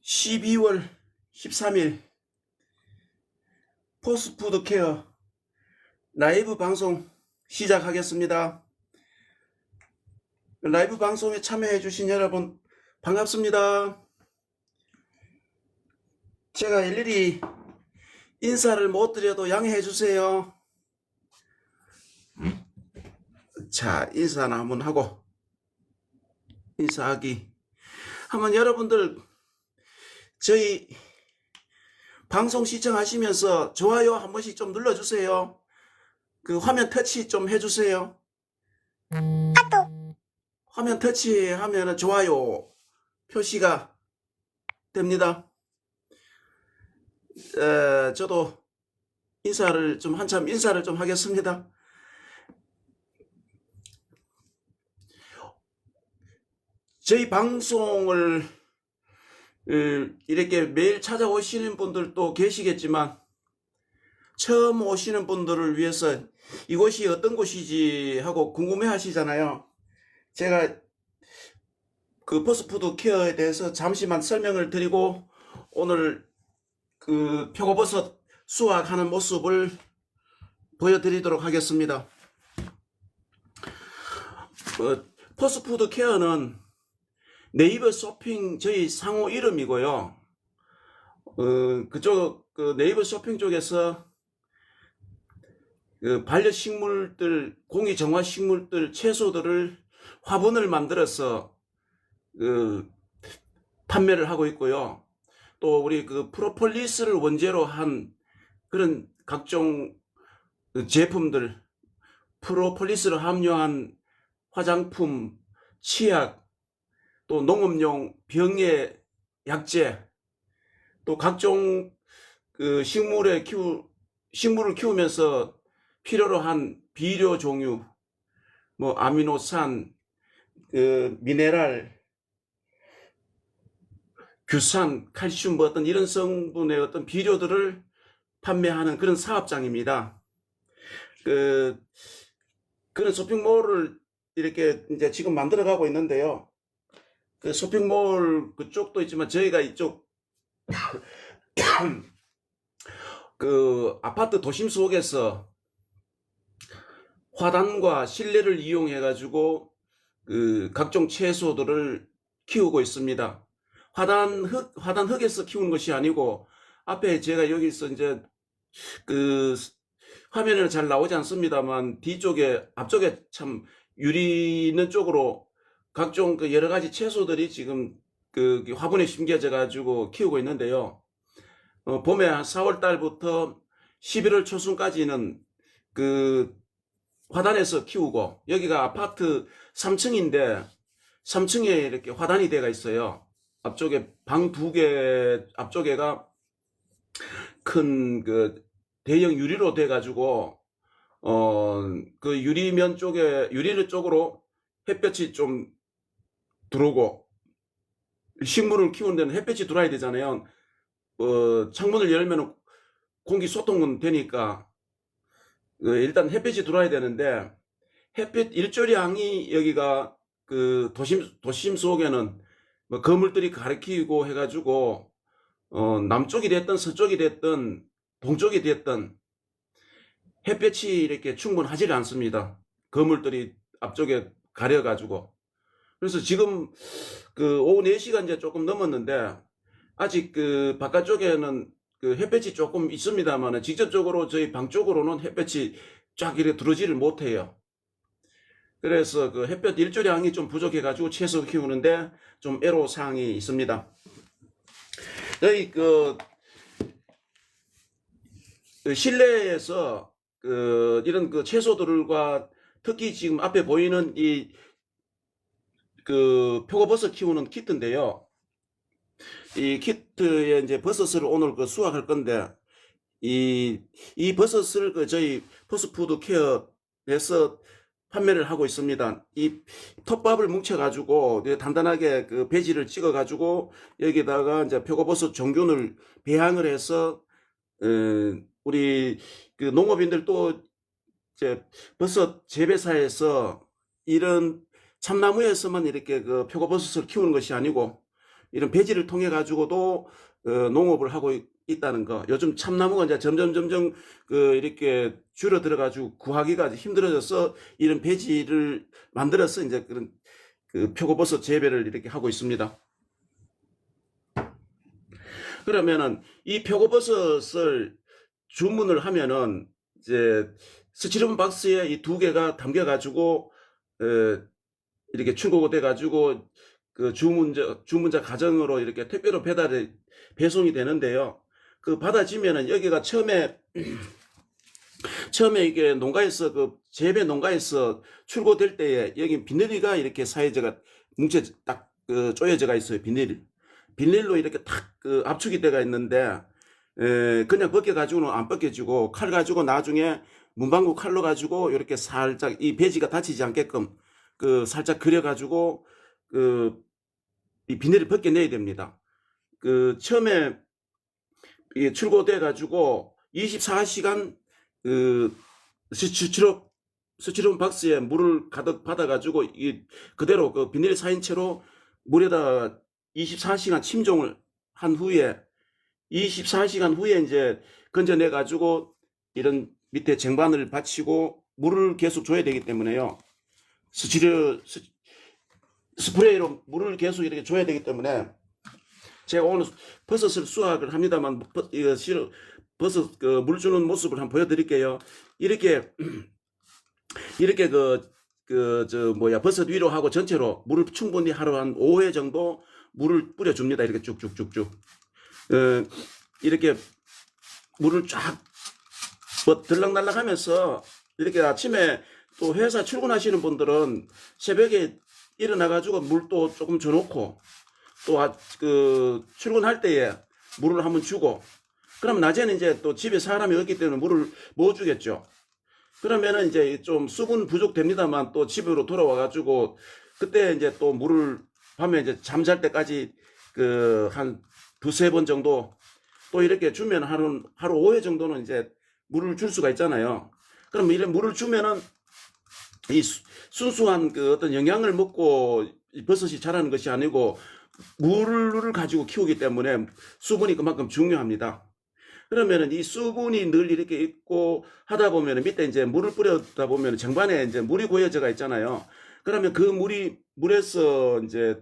12월 13일 포스트푸드 케어 라이브 방송 시작하겠습니다. 라이브 방송에 참여해 주신 여러분 반갑습니다. 제가 일일이 인사를 못 드려도 양해해 주세요. 자, 인사나 한번 하고 인사하기 한번 여러분들 저희 방송 시청하시면서 좋아요 한 번씩 좀 눌러주세요. 그 화면 터치 좀 해주세요. 화면 터치하면 좋아요 표시가 됩니다. 저도 한참 인사를 좀 하겠습니다. 저희 방송을 이렇게 매일 찾아오시는 분들도 계시겠지만 처음 오시는 분들을 위해서 이곳이 어떤 곳이지 하고 궁금해 하시잖아요. 제가 그 포스트푸드 케어에 대해서 잠시만 설명을 드리고 오늘 그 표고버섯 수확하는 모습을 보여드리도록 하겠습니다. 포스트푸드 케어는 네이버 쇼핑 저희 상호 이름이고요. 그쪽 네이버 쇼핑 쪽에서 반려식물들, 공기정화식물들, 채소들을 화분을 만들어서 판매를 하고 있고요. 또 우리 프로폴리스를 원재로 한 그런 각종 제품들, 프로폴리스를 함유한 화장품, 치약, 또 농업용 병해 약재, 또 각종 식물을 키우면서 필요로 한 비료 종류, 뭐 아미노산, 미네랄, 규산, 칼슘 뭐 어떤 이런 성분의 어떤 비료들을 판매하는 그런 사업장입니다. 그런 쇼핑몰을 이렇게 이제 지금 만들어가고 있는데요. 그 쇼핑몰 그쪽도 있지만 저희가 이쪽 아파트 도심 속에서 화단과 실내를 이용해 가지고 각종 채소들을 키우고 있습니다. 화단흙에서 키우는 것이 아니고 앞에 제가 여기서 이제 화면에는 잘 나오지 않습니다만 앞쪽에 참 유리 있는 쪽으로 각종 여러 가지 채소들이 지금 화분에 심겨져 가지고 키우고 있는데요. 봄에 한 4월 달부터 11월 초순까지는 화단에서 키우고, 여기가 아파트 3층인데 3층에 이렇게 화단이 되어 있어요. 앞쪽에 방 2개 앞쪽에가 큰 대형 유리로 돼 가지고 유리면 쪽에 유리를 쪽으로 햇볕이 좀 들어오고, 식물을 키우는 데는 햇볕이 들어와야 되잖아요. 창문을 열면 공기 소통은 되니까 일단 햇빛이 들어와야 되는데 햇빛 일조량이 여기가 도심 속에는 뭐 건물들이 가리키고 해가지고 남쪽이 됐든 서쪽이 됐든 동쪽이 됐든 햇볕이 이렇게 충분하지 않습니다. 건물들이 앞쪽에 가려가지고. 그래서 지금 오후 4시가 이제 조금 넘었는데 아직 바깥쪽에는 햇볕이 조금 있습니다만 직접적으로 저희 방 쪽으로는 햇볕이 쫙 이렇게 들어오지를 못해요. 그래서 햇볕 일조량이 좀 부족해 가지고 채소 키우는데 좀 애로사항이 있습니다. 저희 실내에서 이런 채소들과 특히 지금 앞에 보이는 이 표고버섯 키우는 키트인데요. 이 키트에 이제 버섯을 오늘 수확할 건데, 이 버섯을 저희 포스트푸드 케어에서 판매를 하고 있습니다. 이 톱밥을 뭉쳐가지고 단단하게 배지를 찍어가지고 여기다가 이제 표고버섯 종균을 배양을 해서 우리 농업인들 또 이제 버섯 재배사에서 이런 참나무에서만 이렇게 표고버섯을 키우는 것이 아니고 이런 배지를 통해 가지고도 농업을 하고 있다는 거. 요즘 참나무가 이제 점점 이렇게 줄어들어 가지고 구하기가 힘들어져서 이런 배지를 만들어서 이제 그런 그 표고버섯 재배를 이렇게 하고 있습니다. 그러면은 이 표고버섯을 주문을 하면은 이제 스티로폼 박스에 이 두 개가 담겨 가지고 이렇게 출고가 돼 가지고 그 주문자 가정으로 이렇게 택배로 배송이 되는데요. 그 받아지면은 여기가 처음에 이게 농가에서 그 재배 농가에서 출고될 때에 여기 비닐이 이렇게 사이즈가 딱 쪼여져가 있어요. 비닐로 이렇게 탁 압축이 돼가 있는데 그냥 벗겨 가지고는 안 벗겨지고 칼 가지고 나중에 문방구 칼로 가지고 이렇게 살짝 이 배지가 다치지 않게끔 살짝 그려 가지고 이 비닐을 벗겨내야 됩니다. 처음에 출고돼 가지고 24시간 스티로폼 박스에 물을 가득 받아 가지고 그대로 비닐 사인 채로 물에다 24시간 침종을 한 후에 24시간 후에 이제 건져내 가지고 이런 밑에 쟁반을 받치고 물을 계속 줘야 되기 때문에요. 스프레이로 물을 계속 이렇게 줘야 되기 때문에 제가 오늘 버섯을 수확을 합니다만 버섯 물 주는 모습을 한번 보여드릴게요. 이렇게 버섯 위로 하고 전체로 물을 충분히 하루 한 5회 정도 물을 뿌려줍니다. 이렇게 쭉쭉쭉쭉. 이렇게 물을 쫙 들락날락 하면서 이렇게 아침에 또 회사 출근하시는 분들은 새벽에 일어나가지고 물도 조금 줘놓고 또 출근할 때에 물을 한번 주고 그러면 낮에는 이제 또 집에 사람이 없기 때문에 물을 못 주겠죠. 그러면은 이제 좀 수분 부족됩니다만 또 집으로 돌아와가지고 그때 이제 또 물을 밤에 이제 잠잘 때까지 한 두세 번 정도 또 이렇게 주면 하루 5회 정도는 이제 물을 줄 수가 있잖아요. 그럼 이런 물을 주면은 이 순수한 어떤 영양을 먹고 버섯이 자라는 것이 아니고 물을 가지고 키우기 때문에 수분이 그만큼 중요합니다. 그러면은 이 수분이 늘 이렇게 있고 하다 보면은 밑에 이제 물을 뿌려다 보면 쟁반에 이제 물이 고여져가 있잖아요. 그러면 물에서 이제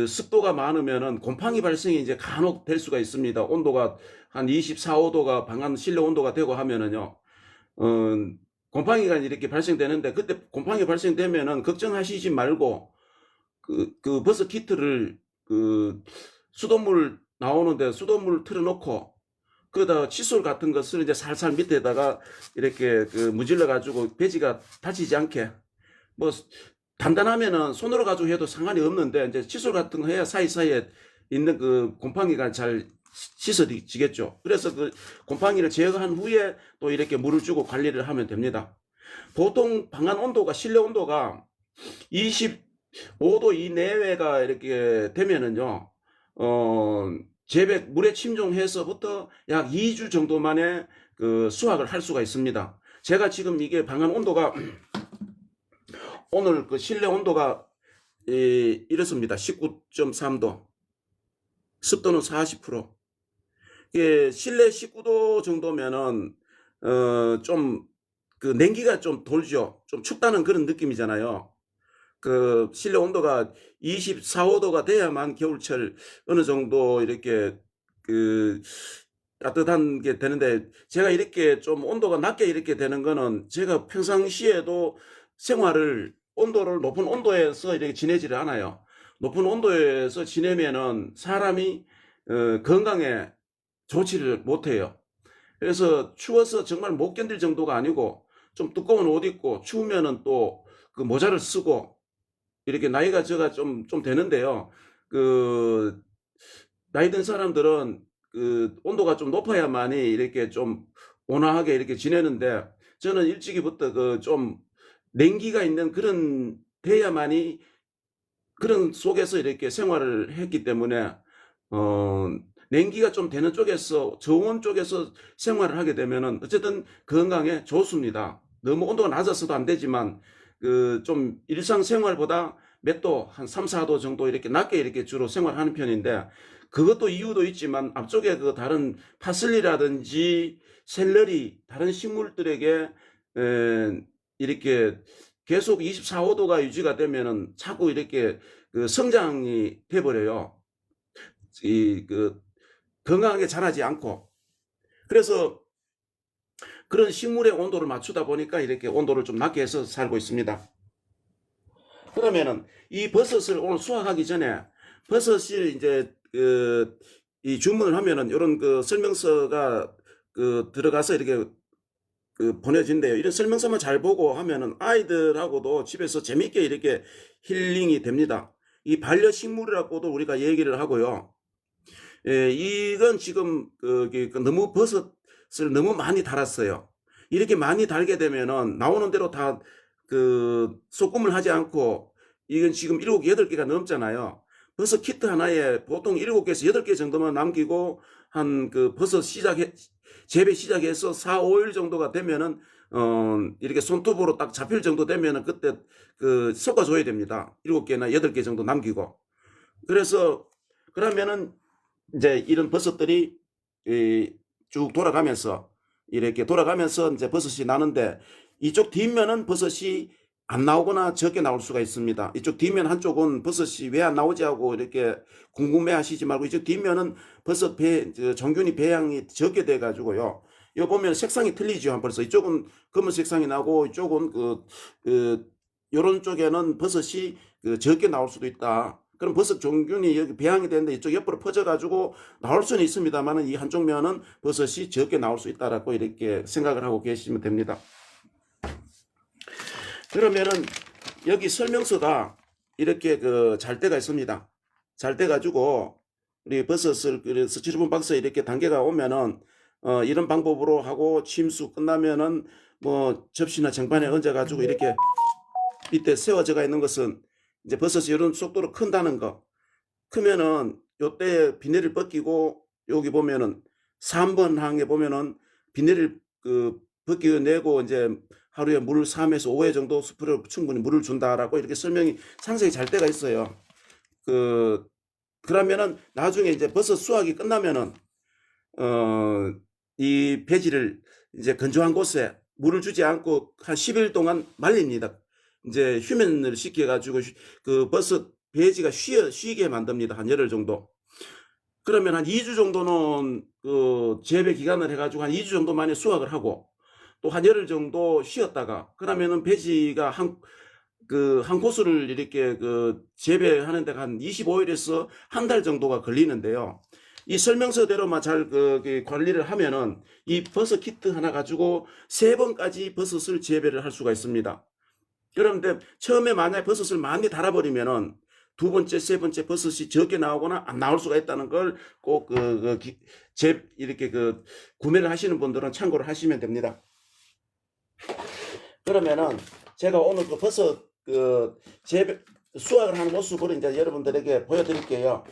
습도가 많으면은 곰팡이 발생이 이제 간혹 될 수가 있습니다. 온도가 한 24, 5도가 방한 실내 온도가 되고 하면은요, 곰팡이가 이렇게 발생되는데 그때 곰팡이 발생되면은 걱정하시지 말고 버섯 키트를 수돗물 나오는데 수돗물 틀어놓고 거기다 칫솔 같은 것을 이제 살살 밑에다가 이렇게 문질러 가지고 배지가 다치지 않게 뭐 단단하면은 손으로 가지고 해도 상관이 없는데 이제 칫솔 같은 거 해야 사이사이에 있는 곰팡이가 잘 씻어지겠죠. 그래서 곰팡이를 제거한 후에 또 이렇게 물을 주고 관리를 하면 됩니다. 보통 방안 온도가 실내 온도가 25도 이내외가 이렇게 되면은요, 물에 침종해서부터 약 2주 정도 만에 수확을 할 수가 있습니다. 제가 지금 이게 방안 온도가 오늘 실내 온도가 이렇습니다. 19.3도. 습도는 40%. 이게 실내 19도 정도면은 좀 냉기가 좀 돌죠. 좀 춥다는 그런 느낌이잖아요. 실내 온도가 24, 5도가 돼야만 겨울철 어느 정도 이렇게 따뜻한 게 되는데 제가 이렇게 좀 온도가 낮게 이렇게 되는 거는 제가 평상시에도 생활을 높은 온도에서 이렇게 지내지를 않아요. 높은 온도에서 지내면은 사람이 건강에 좋지를 못해요. 그래서 추워서 정말 못 견딜 정도가 아니고 좀 두꺼운 옷 입고 추우면은 또 모자를 쓰고 이렇게 나이가 제가 좀 되는데요. 나이 든 사람들은 온도가 좀 높아야만이 이렇게 좀 온화하게 이렇게 지내는데 저는 일찍이부터 좀 냉기가 있는 그런 돼야만이 그런 속에서 이렇게 생활을 했기 때문에 냉기가 좀 되는 쪽에서 저온 쪽에서 생활을 하게 되면은 어쨌든 건강에 좋습니다. 너무 온도가 낮아서도 안 되지만 좀 일상생활보다 몇 도, 한 3, 4도 정도 이렇게 낮게 이렇게 주로 생활하는 편인데, 그것도 이유도 있지만 앞쪽에 그 다른 파슬리라든지 샐러리, 다른 식물들에게 이렇게 계속 24, 5도가 유지가 되면은 자꾸 이렇게 그 성장이 돼버려요. 그 건강하게 자라지 않고. 그래서 그런 식물의 온도를 맞추다 보니까 이렇게 온도를 좀 낮게 해서 살고 있습니다. 그러면은 이 버섯을 오늘 수확하기 전에 버섯이 이제 이 주문을 하면은 이런 그 설명서가 들어가서 이렇게 보내진대요. 이런 설명서만 잘 보고 하면은 아이들하고도 집에서 재밌게 이렇게 힐링이 됩니다. 이 반려식물이라고도 우리가 얘기를 하고요. 예, 이건 지금 너무 버섯을 너무 많이 달았어요. 이렇게 많이 달게 되면은 나오는 대로 다 소금을 하지 않고, 이건 지금 7개, 8개가 넘잖아요. 버섯 키트 하나에 보통 7개에서 8개 정도만 남기고 한 버섯 재배 시작해서 4, 5일 정도가 되면은 이렇게 손톱으로 딱 잡힐 정도 되면은 그때 섞어줘야 됩니다. 7개나 8개 정도 남기고. 그래서 그러면은 이제 이런 버섯들이 쭉 돌아가면서 이렇게 돌아가면서 이제 버섯이 나는데, 이쪽 뒷면은 버섯이 안 나오거나 적게 나올 수가 있습니다. 이쪽 뒷면 한쪽은 버섯이 왜 안 나오지 하고 이렇게 궁금해 하시지 말고, 이쪽 뒷면은 버섯 정균이 배양이 적게 돼 가지고요. 이거 보면 색상이 틀리죠. 벌써 이쪽은 검은 색상이 나고 이쪽은 요런 쪽에는 버섯이 적게 나올 수도 있다. 그럼 버섯 종균이 여기 배양이 되는데 이쪽 옆으로 퍼져가지고 나올 수는 있습니다만, 이 한쪽 면은 버섯이 적게 나올 수 있다라고 이렇게 생각을 하고 계시면 됩니다. 그러면은 여기 설명서가 이렇게 잘 때가 있습니다. 잘 때 가지고 우리 버섯을 스티로폼 박스에 이렇게 단계가 오면은 이런 방법으로 하고, 침수 끝나면은 뭐 접시나 쟁반에 얹어 가지고 이렇게 밑에 세워져가 있는 것은 이제 버섯이 이런 속도로 큰다는 거. 크면은 요때 비닐을 벗기고, 여기 보면은 3번 항에 보면은 비닐을 벗겨내고 이제 하루에 물 3에서 5회 정도 스프를 충분히 물을 준다라고 이렇게 설명이 상세히 잘 때가 있어요. 그러면은 나중에 이제 버섯 수확이 끝나면은 이 배지를 이제 건조한 곳에 물을 주지 않고 한 10일 동안 말립니다. 이제 휴면을 시켜가지고 버섯 배지가 쉬게 만듭니다. 한 열흘 정도. 그러면 한 2주 정도는 재배 기간을 해가지고 한 2주 정도 만에 수확을 하고, 또 한 열흘 정도 쉬었다가, 그러면은 배지가 한 코스를 이렇게 재배하는 데가 한 25일에서 한 달 정도가 걸리는데요. 이 설명서대로만 잘 관리를 하면은 이 버섯 키트 하나 가지고 3번까지 버섯을 재배를 할 수가 있습니다. 그런데 처음에 만약에 버섯을 많이 달아버리면은 두 번째, 세 번째 버섯이 적게 나오거나 안 나올 수가 있다는 걸 꼭 이렇게 구매를 하시는 분들은 참고를 하시면 됩니다. 그러면은 제가 오늘 버섯 재배 수확을 하는 모습을 이제 여러분들에게 보여드릴게요.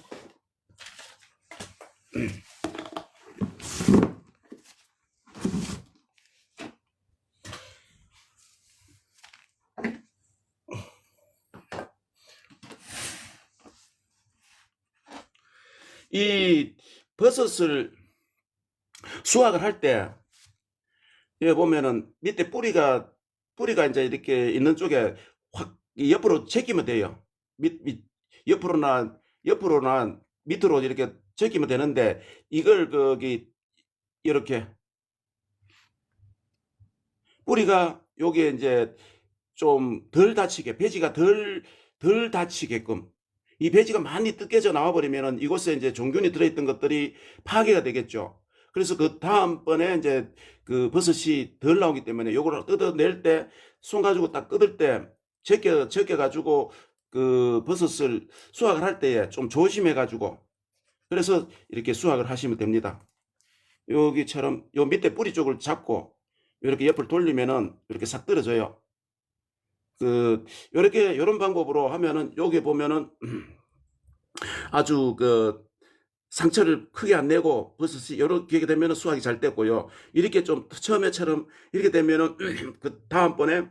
이 버섯을 수확을 할 때 여기 보면은 밑에 뿌리가 이제 이렇게 있는 쪽에 확 옆으로 제끼면 돼요. 옆으로나 밑으로 이렇게 제끼면 되는데, 이걸 이렇게 뿌리가 여기에 이제 좀 덜 다치게, 배지가 덜 다치게끔, 이 배지가 많이 뜯겨져 나와 버리면은 이곳에 이제 종균이 들어있던 것들이 파괴가 되겠죠. 그래서 다음번에 이제 버섯이 덜 나오기 때문에 요거를 뜯어낼 때, 손 가지고 딱 뜯을 때 제껴 가지고 버섯을 수확을 할 때에 좀 조심해 가지고, 그래서 이렇게 수확을 하시면 됩니다. 여기처럼 요 밑에 뿌리 쪽을 잡고 이렇게 옆을 돌리면은 이렇게 싹 떨어져요. 요렇게 요런 방법으로 하면은 여기 보면은 아주 상처를 크게 안 내고 버섯이 이렇게 되면은 수확이 잘 됐고요. 이렇게 좀 처음에처럼 이렇게 되면은 다음번에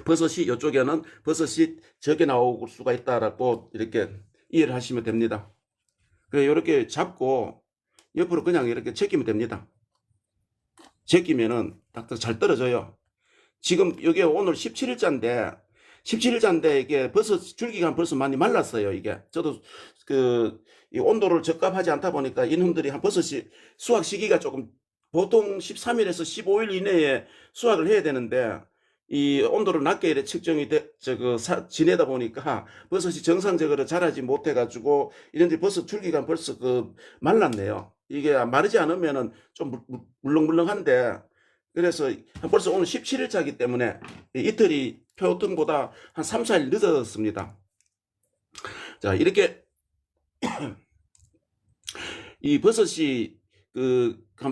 버섯이 이쪽에는 버섯이 적게 나올 수가 있다라고 이렇게 이해를 하시면 됩니다. 이렇게 잡고 옆으로 그냥 이렇게 제끼면 됩니다. 제끼면은 딱딱 잘 떨어져요. 지금 이게 오늘 17일자인데 이게 버섯 줄기가 벌써 많이 말랐어요. 이게 저도 이 온도를 적합하지 않다 보니까 이놈들이 한 버섯이 수확 시기가 조금 보통 13일에서 15일 이내에 수확을 해야 되는데 이 온도를 낮게 이래 측정이 지내다 보니까 버섯이 정상적으로 자라지 못해 가지고 이런데 버섯 줄기가 벌써 말랐네요. 이게 마르지 않으면은 좀 물렁물렁한데, 그래서 벌써 오늘 17일차이기 때문에 이틀이 표통보다 한 3, 4일 늦었습니다. 자, 이렇게 이 버섯이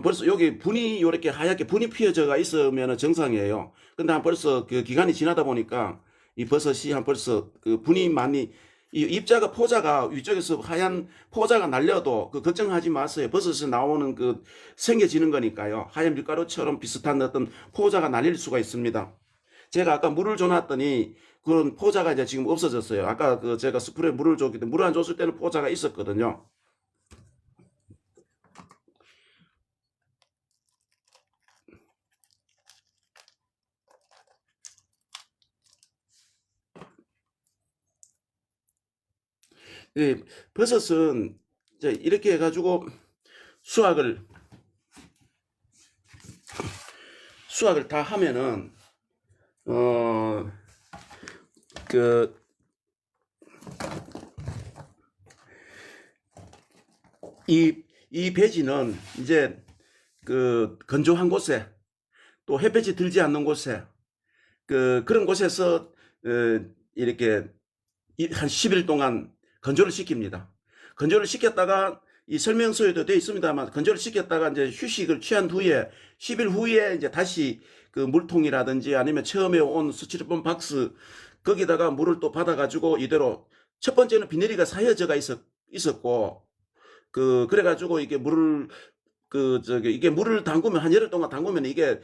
벌써 여기 분이 이렇게 하얗게 분이 피어져가 있으면 정상이에요. 근데 벌써 기간이 지나다 보니까 이 버섯이 벌써 분이 많이, 이 입자가 포자가 위쪽에서 하얀 포자가 날려도 걱정하지 마세요. 버섯에서 나오는 생겨지는 거니까요. 하얀 밀가루처럼 비슷한 어떤 포자가 날릴 수가 있습니다. 제가 아까 물을 줘놨더니 그런 포자가 이제 지금 없어졌어요. 아까 제가 스프레이 물을 줬기 때문에 물 안 줬을 때는 포자가 있었거든요. 예, 버섯은 이제 이렇게 해가지고 수확을 다 하면은 그 이 배지는 이제 건조한 곳에 또 햇볕이 들지 않는 곳에 그런 곳에서 이렇게 한 10일 동안 건조를 시킵니다. 건조를 시켰다가 이 설명서에도 되어 있습니다만 건조를 시켰다가 이제 휴식을 취한 후에 10일 후에 이제 다시 물통이라든지 아니면 처음에 온 스티로폼 박스 거기다가 물을 또 받아가지고 이대로, 첫 번째는 비닐이가 사여져가 있었고 그래가지고 이게 이게 물을 담그면 한 열흘 동안 담그면 이게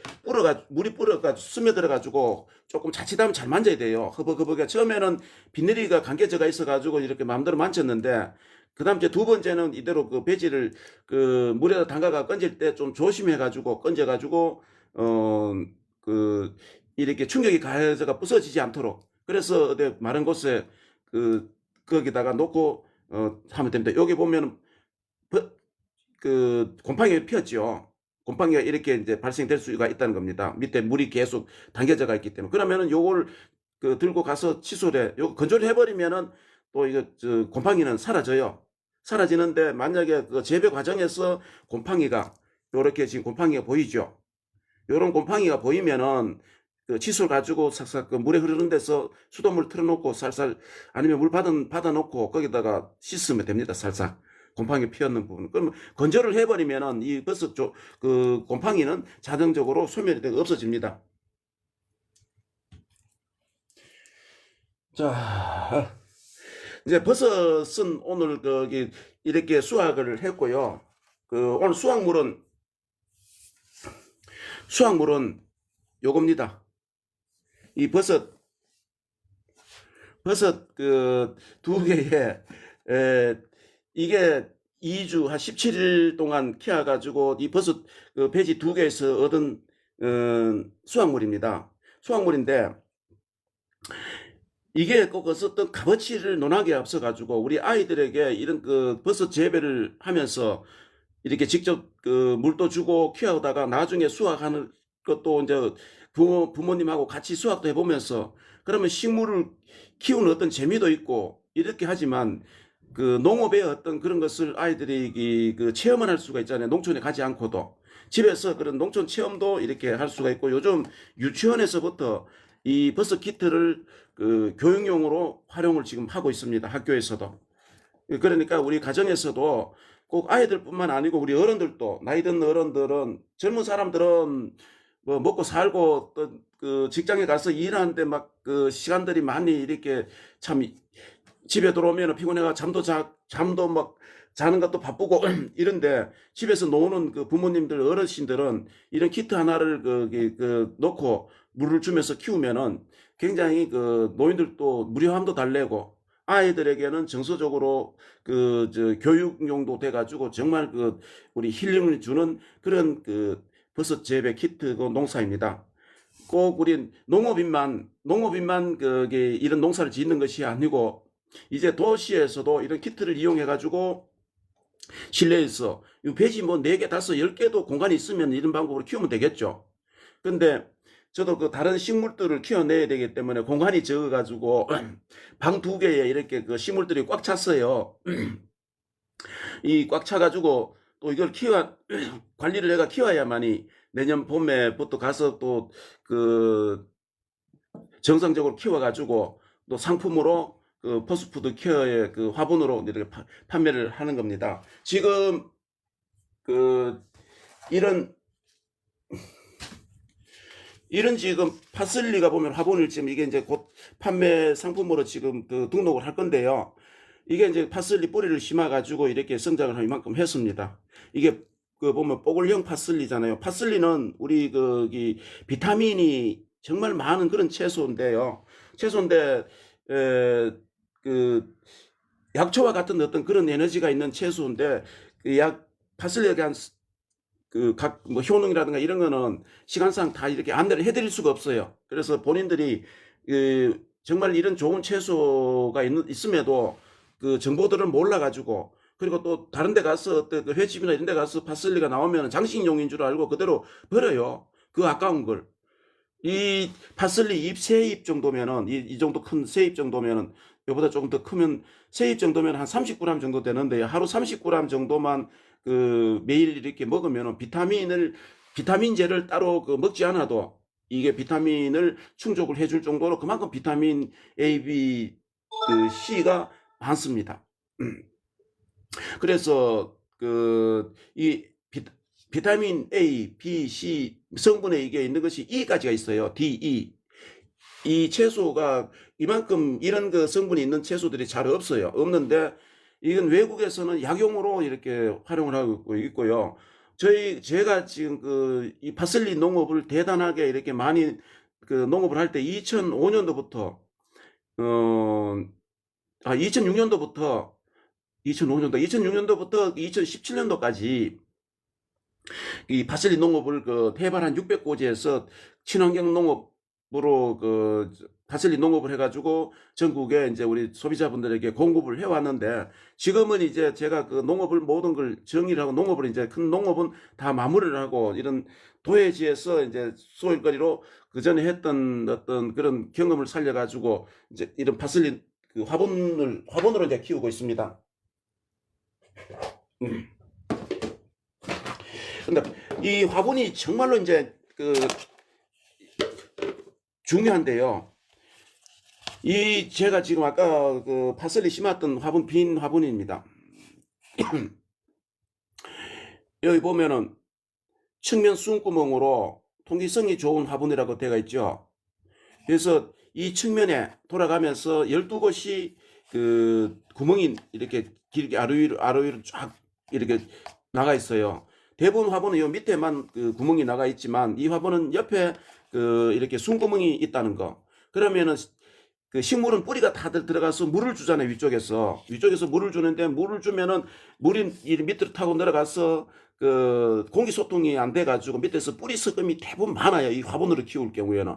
물이 불어가 스며들어가지고 조금 자칫하면 잘 만져야 돼요. 허벅허벅해. 처음에는 비닐이가 감겨져가 있어가지고 이렇게 마음대로 만졌는데, 그 다음 이제 두 번째는 이대로 배지를 물에다 담가가 건질 때 좀 조심해가지고 건져가지고 이렇게 충격이 가해져가 부서지지 않도록, 그래서 마른 곳에 거기다가 놓고 하면 됩니다. 여기 보면 곰팡이가 피었죠. 곰팡이가 이렇게 이제 발생될 수가 있다는 겁니다. 밑에 물이 계속 담겨져가 있기 때문에. 그러면은 요걸 들고 가서 칫솔에 건조를 해버리면은 또 이거 곰팡이는 사라져요. 사라지는데 만약에 재배 과정에서 곰팡이가 요렇게 지금 곰팡이가 보이죠. 요런 곰팡이가 보이면은 칫솔 가지고 싹싹 물에 흐르는 데서 수돗물 틀어놓고 살살, 아니면 물 받아놓고 거기다가 씻으면 됩니다. 살살. 곰팡이 피었는 부분. 그러면 건조를 해버리면은 이 버섯 곰팡이는 자동적으로 소멸이 되고 없어집니다. 자, 이제 버섯은 오늘 이렇게 수확을 했고요. 오늘 수확물은 요겁니다. 이 버섯 두 개에 이게 2주 한 17일 동안 키워가지고 이 버섯 배지 두 개에서 얻은 수확물입니다. 수확물인데 이게 꼭 어떤 값어치를 논하기에 앞서가지고 우리 아이들에게 이런 버섯 재배를 하면서 이렇게 직접 물도 주고 키우다가 나중에 수확하는 것도 이제 부모님하고 같이 수확도 해보면서, 그러면 식물을 키우는 어떤 재미도 있고 이렇게 하지만 농업의 어떤 그런 것을 아이들이 체험을 할 수가 있잖아요. 농촌에 가지 않고도 집에서 그런 농촌 체험도 이렇게 할 수가 있고, 요즘 유치원에서부터 이 버섯 키트를 교육용으로 활용을 지금 하고 있습니다. 학교에서도. 그러니까 우리 가정에서도 꼭 아이들뿐만 아니고 우리 어른들도, 나이 든 어른들은, 젊은 사람들은 뭐 먹고 살고 또 직장에 가서 일하는데 막 시간들이 많이 이렇게 참 집에 들어오면 피곤해가 잠도 막 자는 것도 바쁘고 이런데, 집에서 노는 부모님들 어르신들은 이런 키트 하나를 놓고 물을 주면서 키우면은 굉장히 그 노인들도 무료함도 달래고 아이들에게는 정서적으로 그 저 교육용도 돼 가지고 정말 그 우리 힐링을 주는 그런 그 버섯 재배 키트 그 농사입니다. 꼭 우리 농업인만 그게 이런 농사를 짓는 것이 아니고 이제 도시에서도 이런 키트를 이용해 가지고 실내에서 배지 뭐 4개, 5, 10개도 공간이 있으면 이런 방법으로 키우면 되겠죠. 근데 저도 그 다른 식물들을 키워내야 되기 때문에 공간이 적어가지고 방 2개에 이렇게 그 식물들이 꽉 찼어요. 이 꽉 차가지고 또 이걸 관리를 내가 키워야만이 내년 봄에부터 가서 또 그 정상적으로 키워가지고 또 상품으로 그 퍼스푸드 케어의 그 화분으로 이렇게 판매를 하는 겁니다. 지금 그 이런 지금 파슬리가 보면 화분을 지금 이게 이제 곧 판매 상품으로 지금 그 등록을 할 건데요. 이게 이제 파슬리 뿌리를 심어 가지고 이렇게 성장을 할 이만큼 했습니다. 이게 그 보면 뽀글형 파슬리잖아요. 파슬리는 우리 이 비타민이 정말 많은 그런 채소인데요. 채소인데 그 약초와 같은 어떤 그런 에너지가 있는 채소인데 파슬리에 대한 그 각 뭐 효능이라든가 이런 거는 시간상 다 이렇게 안내를 해드릴 수가 없어요. 그래서 본인들이 그 정말 이런 좋은 채소가 있음에도 그 정보들을 몰라가지고 그리고 또 다른 데 가서 어떤 그 횟집이나 이런 데 가서 파슬리가 나오면 장식용인 줄 알고 그대로 버려요. 그 아까운 걸. 이 파슬리 잎 3잎 정도면은 이 정도 큰 3잎 정도면은 이보다 조금 더 크면 3잎 정도면 한 30g 정도 되는데 하루 30g 정도만 그 매일 이렇게 먹으면은 비타민제를 따로 그 먹지 않아도 이게 비타민을 충족을 해줄 정도로 그만큼 비타민 A, B, 그 C가 많습니다. 그래서 그 이 비타민 A, B, C 성분에 이게 있는 것이 E까지가 있어요. D, E. 이 채소가 이만큼 이런 그 성분이 있는 채소들이 잘 없어요. 없는데 이건 외국에서는 약용으로 이렇게 활용을 하고 있고요. 제가 지금 이 파슬리 농업을 대단하게 이렇게 많이 그 농업을 할 때 2005년도부터 2006년도부터 2017년도까지 이 파슬리 농업을 그 해발 한 600고지에서 친환경 농업으로 그 파슬리 농업을 해가지고 전국에 이제 우리 소비자분들에게 공급을 해왔는데 지금은 이제 제가 그 농업을 모든 걸 정리를 하고 농업을 이제 큰 농업은 다 마무리를 하고 이런 도회지에서 이제 소일거리로 그 전에 했던 어떤 그런 경험을 살려가지고 이제 이런 파슬리 그 화분으로 이제 키우고 있습니다. 근데 이 화분이 정말로 이제 그 중요한데요. 이 제가 지금 아까 그 파슬리 심었던 화분 빈 화분입니다. 여기 보면은 측면 숨구멍으로 통기성이 좋은 화분이라고 되어 있죠. 그래서 이 측면에 돌아가면서 12곳이 그 구멍이 이렇게 길게 아래위로 쫙 이렇게 나가 있어요. 대부분 화분은 요 밑에만 그 구멍이 나가 있지만 이 화분은 옆에 그 이렇게 숨구멍이 있다는 거. 그러면은 그 식물은 뿌리가 다들 들어가서 물을 주잖아요. 위쪽에서 물을 주는데 물을 주면은 물이 밑으로 타고 내려가서 그 공기 소통이 안 돼 가지고 밑에서 뿌리 습금이 대부분 많아요. 이 화분으로 키울 경우에는.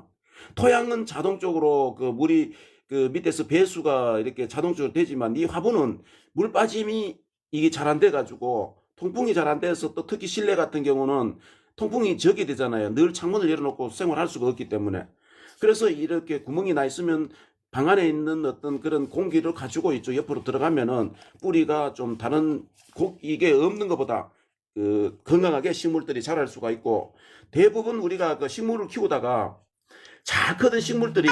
토양은 자동적으로 그 물이 그 밑에서 배수가 이렇게 자동적으로 되지만 이 화분은 물 빠짐이 이게 잘 안 돼 가지고 통풍이 잘 안 돼서 또 특히 실내 같은 경우는 통풍이 적이 되잖아요. 늘 창문을 열어놓고 생활할 수가 없기 때문에. 그래서 이렇게 구멍이 나 있으면 방 안에 있는 어떤 그런 공기를 가지고 이쪽 옆으로 들어가면은 뿌리가 좀 다른 이게 없는 것보다 그 건강하게 식물들이 자랄 수가 있고 대부분 우리가 그 식물을 키우다가 잘 크던 식물들이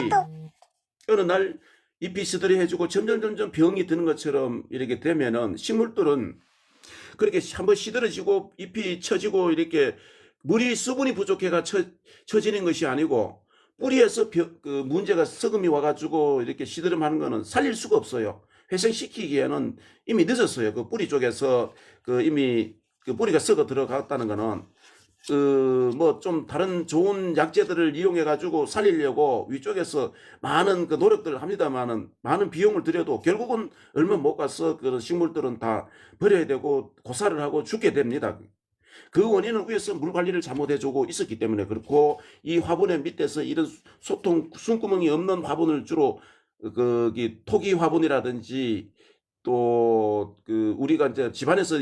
어느 날 잎이 시들해지고 점점 병이 드는 것처럼 이렇게 되면은 식물들은 그렇게 한번 시들어지고 잎이 처지고 이렇게 수분이 부족해가 처지는 것이 아니고 뿌리에서 그 문제가 썩음이 와가지고 이렇게 시들음하는 거는 살릴 수가 없어요. 회생시키기에는 이미 늦었어요. 그 뿌리 쪽에서 그 이미 그 뿌리가 썩어 들어갔다는 거는 뭐 좀 다른 좋은 약재들을 이용해 가지고 살리려고 위쪽에서 많은 그 노력들을 합니다만은, 많은 비용을 들여도 결국은 얼마 못 가서 그런 식물들은 다 버려야 되고 고사를 하고 죽게 됩니다. 그 원인은 위에서 물 관리를 잘못해주고 있었기 때문에 그렇고, 이 화분의 밑에서 이런 소통 숨구멍이 없는 화분을 주로 그 토기 화분이라든지, 또 그 우리가 이제 집안에서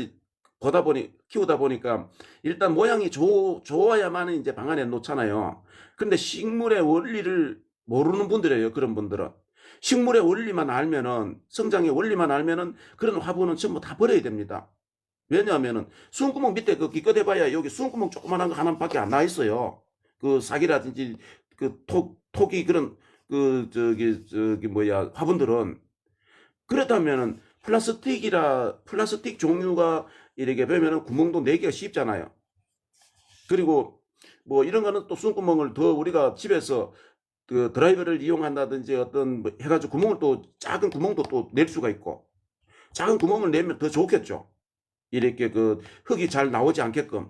키우다 보니까 일단 모양이 좋아야만 이제 방 안에 놓잖아요. 근데 식물의 원리를 모르는 분들이에요. 그런 분들은 식물의 원리만 알면은, 성장의 원리만 알면은 그런 화분은 전부 다 버려야 됩니다. 왜냐하면은 수은구멍 밑에 그 기껏 해봐야 여기 수은구멍 조그만한 거 하나밖에 안 나 있어요. 그 싹이라든지 그 톡이 그런 그 저기 뭐야 화분들은. 그렇다면은 플라스틱 종류가 이렇게 보면은 구멍도 내기가 쉽잖아요. 그리고 뭐 이런 거는 또 수은구멍을 더 우리가 집에서 그 드라이버를 이용한다든지 어떤 뭐 해가지고 구멍을 또 작은 구멍도 또 낼 수가 있고, 작은 구멍을 내면 더 좋겠죠. 이렇게 그 흙이 잘 나오지 않게끔.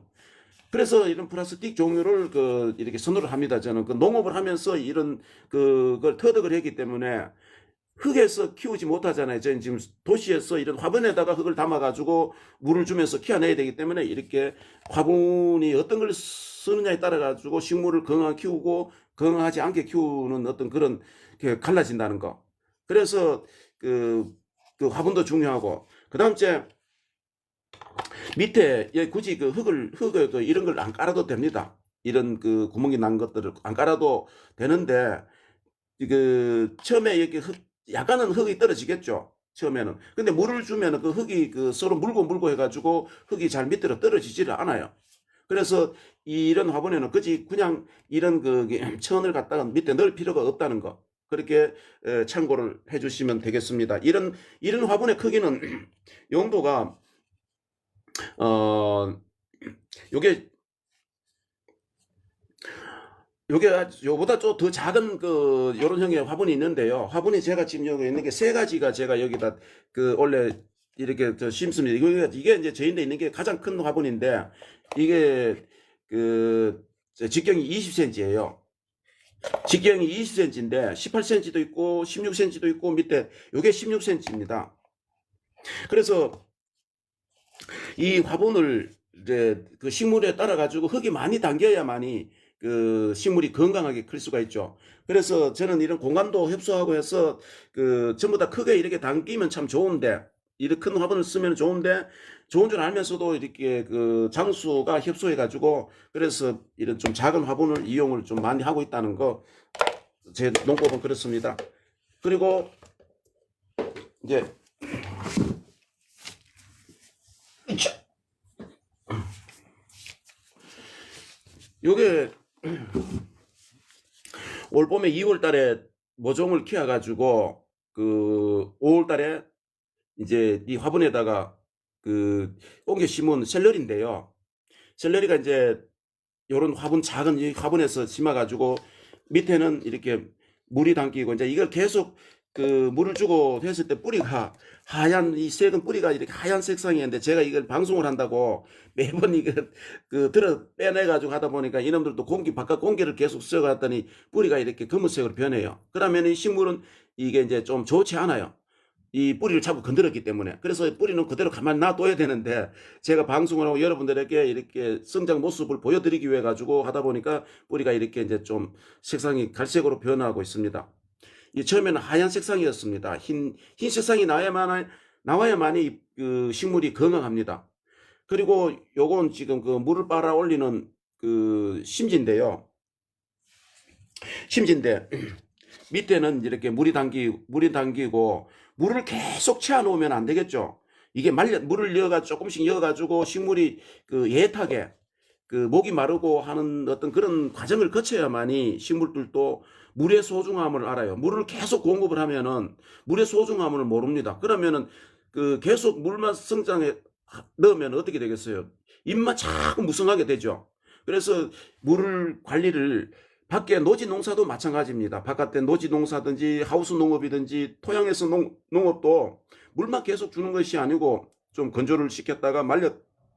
그래서 이런 플라스틱 종류를 그 이렇게 선호를 합니다. 저는 그 농업을 하면서 이런 그걸 터득을 했기 때문에. 흙에서 키우지 못하잖아요. 저는 지금 도시에서 이런 화분에다가 흙을 담아가지고 물을 주면서 키워내야 되기 때문에, 이렇게 화분이 어떤 걸 쓰느냐에 따라 가지고 식물을 건강하게 키우고 건강하지 않게 키우는 어떤 그런 게 갈라진다는 거. 그래서 그 화분도 중요하고, 그 다음째 밑에 굳이 그 흙을 그 이런 걸 안 깔아도 됩니다. 이런 그 구멍이 난 것들을 안 깔아도 되는데, 그 처음에 이렇게 약간은 흙이 떨어지겠죠. 처음에는. 근데 물을 주면은 그 흙이 그 서로 물고 해가지고 흙이 잘 밑으로 떨어지지를 않아요. 그래서 이런 화분에는 그지 그냥 이런 그 천을 갖다가 밑에 넣을 필요가 없다는 거. 그렇게 참고를 해주시면 되겠습니다. 이런 화분의 크기는 용도가 어 요게 요보다 좀 더 작은 그 요런 형의 화분이 있는데요. 화분이 제가 지금 여기 있는 게 세 가지가 제가 여기다 그 원래 이렇게 심습니다. 이게 이제 저인데 있는 게 가장 큰 화분인데, 이게 그 직경이 20cm예요. 직경이 20cm인데 18cm도 있고 16cm도 있고, 밑에 요게 16cm입니다. 그래서 이 화분을 이제 그 식물에 따라 가지고 흙이 많이 담겨야만이 그 식물이 건강하게 클 수가 있죠. 그래서 저는 이런 공간도 협소하고 해서 그 전부 다 크게 이렇게 담기면 참 좋은데, 이렇게 큰 화분을 쓰면 좋은데, 좋은 줄 알면서도 이렇게 그 장수가 협소해 가지고, 그래서 이런 좀 작은 화분을 이용을 좀 많이 하고 있다는 거, 제 농법은 그렇습니다. 그리고 이제 요게 올 봄에 2월 달에 모종을 키워 가지고 그 5월 달에 이제 이 화분에다가 그 옮겨 심은 샐러리인데요. 샐러리가 이제 요런 화분, 작은 이 화분에서 심어 가지고 밑에는 이렇게 물이 담기고, 이제 이걸 계속 그 물을 주고 했을 때 뿌리가 하얀, 이 색은 뿌리가 이렇게 하얀 색상이었는데, 제가 이걸 방송을 한다고 매번 이거 그 들어 빼내 가지고 하다 보니까 이놈들도 바깥 공기를 계속 쐬갔더니 뿌리가 이렇게 검은색으로 변해요. 그러면 이 식물은 이게 이제 좀 좋지 않아요. 이 뿌리를 자꾸 건드렸기 때문에. 그래서 뿌리는 그대로 가만히 놔둬야 되는데, 제가 방송을 하고 여러분들에게 이렇게 성장 모습을 보여드리기 위해 가지고 하다 보니까 뿌리가 이렇게 이제 좀 색상이 갈색으로 변화하고 있습니다. 이 처음에는 하얀 색상이었습니다. 흰 색상이 나와야만이 그 식물이 건강합니다. 그리고 요건 지금 그 물을 빨아 올리는 그 심지인데요. 심지인데 밑에는 이렇게 물이 담기고, 물을 계속 채워 놓으면 안 되겠죠. 이게 물을 조금씩 이어가지고 식물이 그 예하게 그 목이 마르고 하는 어떤 그런 과정을 거쳐야만이 식물들도 물의 소중함을 알아요. 물을 계속 공급을 하면은 물의 소중함을 모릅니다. 그러면은 그 계속 물만 성장해 넣으면 어떻게 되겠어요? 잎만 자꾸 무성하게 되죠. 그래서 물 관리를, 밖에 노지 농사도 마찬가지입니다. 바깥에 노지 농사든지 하우스 농업이든지 토양에서 농업도 물만 계속 주는 것이 아니고 좀 건조를 시켰다가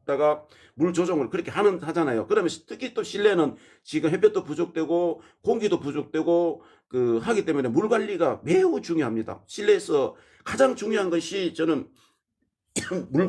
갖다가 물 조정을 그렇게 하잖아요. 그러면 특히 또 실내는 지금 햇볕도 부족되고 공기도 부족되고 하기 때문에 물 관리가 매우 중요합니다. 실내에서 가장 중요한 것이 저는 물